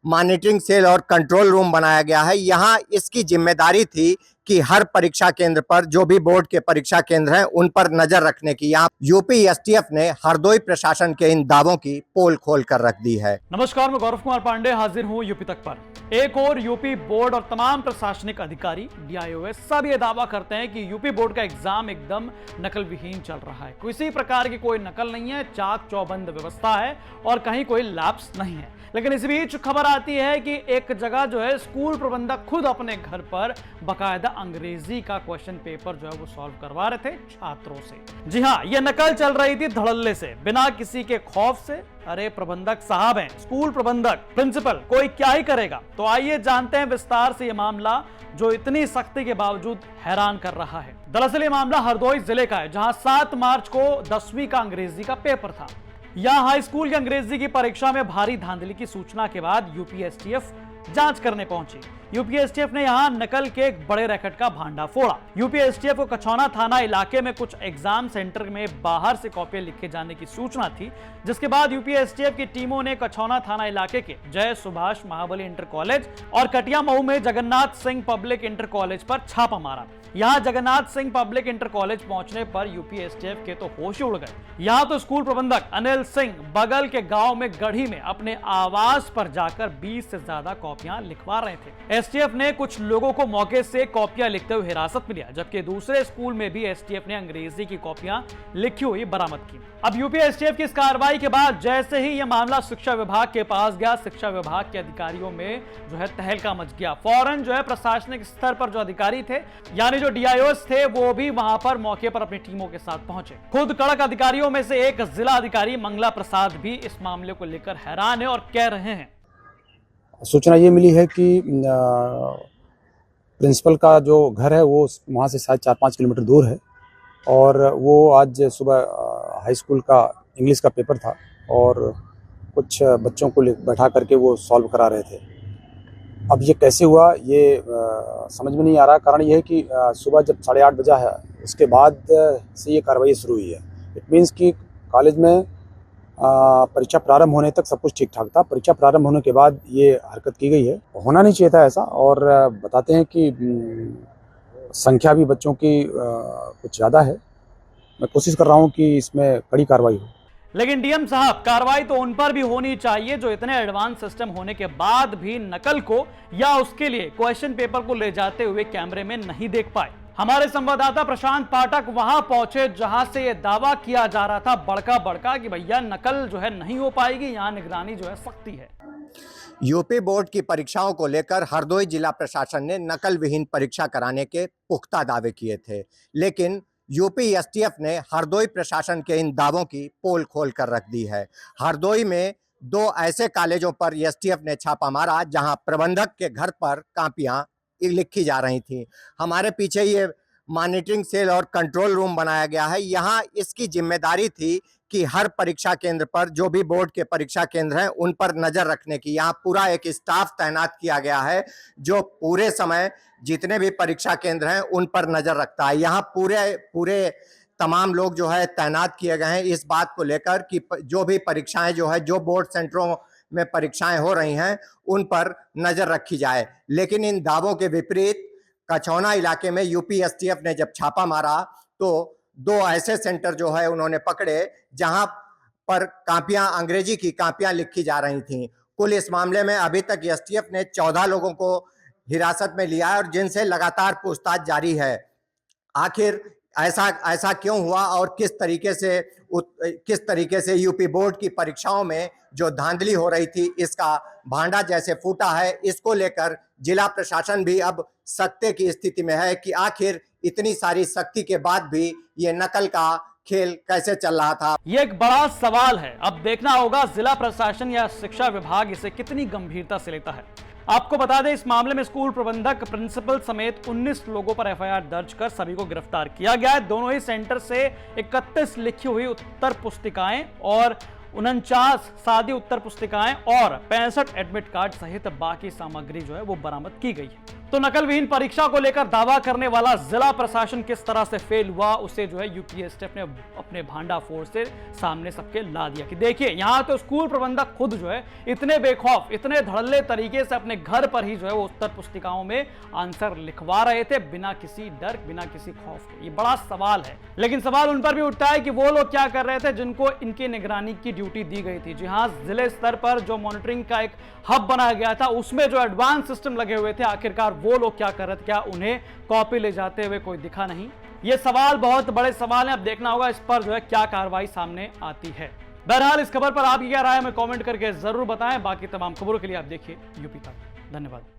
Monitoring cell और control room बनाया गया है। यहाँ इसकी जिम्मेदारी थी कि हर परीक्षा केंद्र पर जो भी बोर्ड के परीक्षा केंद्र हैं उन पर नजर रखने की। यहाँ यूपी एसटीएफ ने हरदोई प्रशासन के इन दावों की पोल खोल कर रख दी है। नमस्कार, मैं गौरव कुमार पांडे हाजिर हूं यूपी तक पर। एक और यूपी बोर्ड और तमाम प्रशासनिक अधिकारी डीआईओएस सब ये दावा करते हैं कि यूपी बोर्ड का एग्जाम एकदम नकल विहीन चल रहा है। किसी प्रकार की कोई नकल नहीं है, चाक चौबंद व्यवस्था है और कहीं कोई लैप्स नहीं है। लेकिन इस बीच खबर आती है कि एक जगह जो है स्कूल प्रबंधक खुद अपने घर पर बकायदा अंग्रेजी का क्वेश्चन पेपर जो है वो सॉल्व करवा रहे थे छात्रों से। जी हाँ, ये नकल चल रही थी धड़ल्ले से, बिना किसी के खौफ से। अरे प्रबंधक साहब हैं, स्कूल प्रबंधक, प्रिंसिपल, कोई क्या ही करेगा। तो आइए जानते हैं विस्तार से ये मामला जो इतनी सख्ती के बावजूद हैरान कर रहा है। दरअसल ये मामला हरदोई जिले का है, जहां 7 मार्च को 10वीं का अंग्रेजी का पेपर था। यहां हाई स्कूल की अंग्रेजी की परीक्षा में भारी धांधली की सूचना के बाद यूपी एसटीएफ जांच करने पहुंची। यूपी एसटीएफ ने यहां नकल के एक बड़े रैकेट का भांडा फोड़ा। यूपी एसटीएफ को कछौना थाना इलाके में कुछ एग्जाम सेंटर में बाहर से कॉपियां लिखे जाने की सूचना थी, जिसके बाद यूपी एसटीएफ की टीमों ने कछौना थाना इलाके के जय सुभाष महाबली इंटर कॉलेज और कटिया मऊ में Jagannath Singh public inter college पर छापा मारा। यहां Jagannath Singh public inter college पहुंचने पर यूपी एसटीएफ के तो होश उड़ गए। यहां तो स्कूल प्रबंधक अनिल सिंह बगल के गांव में गढ़ी में अपने आवास पर जाकर 20 से ज्यादा कॉपियां लिखवा रहे थे। एसटीएफ ने कुछ लोगों को मौके से कॉपियां लिखते हुए हिरासत में लिया, जबकि दूसरे स्कूल में भी एसटीएफ ने अंग्रेजी की कॉपियां लिखी हुई बरामद की। अब यूपी एसटीएफ की इस कार्रवाई के बाद जैसे ही यह मामला शिक्षा विभाग के पास गया, शिक्षा विभाग के अधिकारियों में जो है तहलका मच गया। फौरन जो है प्रशासनिक स्तर पर जो अधिकारी थे, यानी जो डीआईओएस थे, वो भी वहां पर मौके पर अपनी टीमों के साथ पहुंचे। खुद कड़क अधिकारियों में से एक जिला अधिकारी मंगला प्रसाद भी इस मामले को लेकर हैरान है और कह रहे हैं, सूचना ये मिली है कि प्रिंसिपल का जो घर है वो वहाँ से शायद 4-5 किलोमीटर दूर है और वो आज सुबह हाई स्कूल का इंग्लिश का पेपर था और कुछ बच्चों को बैठा करके वो सॉल्व करा रहे थे। अब ये कैसे हुआ ये समझ में नहीं आ रहा। कारण ये है कि सुबह जब 8:30 बजा है उसके बाद से ये कार्रवाई शुरू हुई है। इट मीन्स कि कॉलेज में परीक्षा प्रारंभ होने तक सब कुछ ठीक ठाक था। परीक्षा प्रारंभ होने के बाद ये हरकत की गई है। होना नहीं चाहिए था ऐसा। और बताते हैं कि संख्या भी बच्चों की कुछ ज़्यादा है। मैं कोशिश कर रहा हूँ कि इसमें कड़ी कार्रवाई हो। लेकिन डीएम साहब, कार्रवाई तो उन पर भी होनी चाहिए जो इतने एडवांस सिस्टम होने के बाद भी नकल को या उसके लिए क्वेश्चन पेपर को ले जाते हुए कैमरे में नहीं देख पाए। हमारे संवाददाता प्रशांत पाठक वहां पहुंचे जहां से यह दावा किया जा रहा था बड़का बड़का कि भैया नकल जो है नहीं हो पाएगी, यहां निगरानी जो है सख्ती है। यूपी बोर्ड की परीक्षाओं को लेकर हरदोई जिला प्रशासन ने नकल विहीन परीक्षा कराने के पुख्ता दावे किए थे, लेकिन यूपी एसटीएफ ने हरदोई प्रशासन के इन दावों की पोल खोल कर रख दी है। हरदोई में 2 ऐसे कॉलेजों पर एसटीएफ ने छापा मारा जहां प्रबंधक के घर पर कापियां लिखी जा रही थी। हमारे पीछे ये मॉनिटरिंग सेल और कंट्रोल रूम बनाया गया है। यहाँ इसकी जिम्मेदारी थी कि हर परीक्षा केंद्र पर जो भी बोर्ड के परीक्षा केंद्र हैं उन पर नजर रखने की। यहाँ पूरा एक स्टाफ तैनात किया गया है जो पूरे समय जितने भी परीक्षा केंद्र हैं उन पर नजर रखता है। यहाँ पूरे तमाम लोग जो है तैनात किए गए हैं इस बात को लेकर कि जो भी परीक्षाएं जो है जो बोर्ड सेंटरों में परीक्षाएं हो रही हैं उन पर नजर रखी जाए। लेकिन इन दावों के विपरीत कछौना इलाके में यूपी एसटीएफ ने जब छापा मारा तो 2 ऐसे सेंटर जो है उन्होंने पकड़े जहां पर अंग्रेजी की कापियां लिखी जा रही थीं। कुल इस मामले में अभी तक एसटीएफ ने 14 लोगों को हिरासत में लिया है और जिनसे लगातार पूछताछ जारी है। आखिर ऐसा क्यों हुआ और किस तरीके से यूपी बोर्ड की परीक्षाओं में जो धांधली हो रही थी इसका भांडा जैसे फूटा है, इसको लेकर जिला प्रशासन भी अब सख्ते की स्थिति में है कि आखिर इतनी सारी सख्ती के बाद भी ये नकल का खेल कैसे चल रहा था। ये एक बड़ा सवाल है। अब देखना होगा जिला प्रशासन या शिक्षा विभाग इसे कितनी गंभीरता से लेता है। आपको बता दें, इस मामले में स्कूल प्रबंधक, प्रिंसिपल समेत 19 लोगों पर एफआईआर दर्ज कर सभी को गिरफ्तार किया गया है। दोनों ही सेंटर से 31 लिखी हुई उत्तर पुस्तिकाएं और 49 सादी उत्तर पुस्तिकाएं और 65 एडमिट कार्ड सहित बाकी सामग्री जो है वो बरामद की गई है। तो नकल विहीन परीक्षा को लेकर दावा करने वाला जिला प्रशासन किस तरह से फेल हुआ, उसे जो है यूपीएससीएफ ने अपने भांडाफोड़ से सामने सबके ला दिया कि देखिए यहां तो स्कूल प्रबंधक खुद जो है इतने बेखौफ, इतने धड़ल्ले तरीके से अपने घर पर ही जो है वो उत्तर पुस्तिकाओं में आंसर लिखवा रहे थे बिना किसी डर, बिना किसी खौफ के। ये बड़ा सवाल है, लेकिन सवाल उन पर भी उठता है कि वो लोग क्या कर रहे थे जिनको इनकी निगरानी की ड्यूटी दी गई थी। जी हां, जिले स्तर पर जो मॉनिटरिंग का एक हब बनाया गया था उसमें जो एडवांस सिस्टम लगे हुए थे, आखिरकार वो लोग क्या कर रहे थे? क्या उन्हें कॉपी ले जाते हुए कोई दिखा नहीं? ये सवाल बहुत बड़े सवाल हैं, अब देखना होगा इस पर जो है क्या कार्रवाई सामने आती है। बहरहाल इस खबर पर आपकी क्या राय है, हमें कमेंट करके जरूर बताएं। बाकी तमाम खबरों के लिए आप देखिए यूपी तक। धन्यवाद।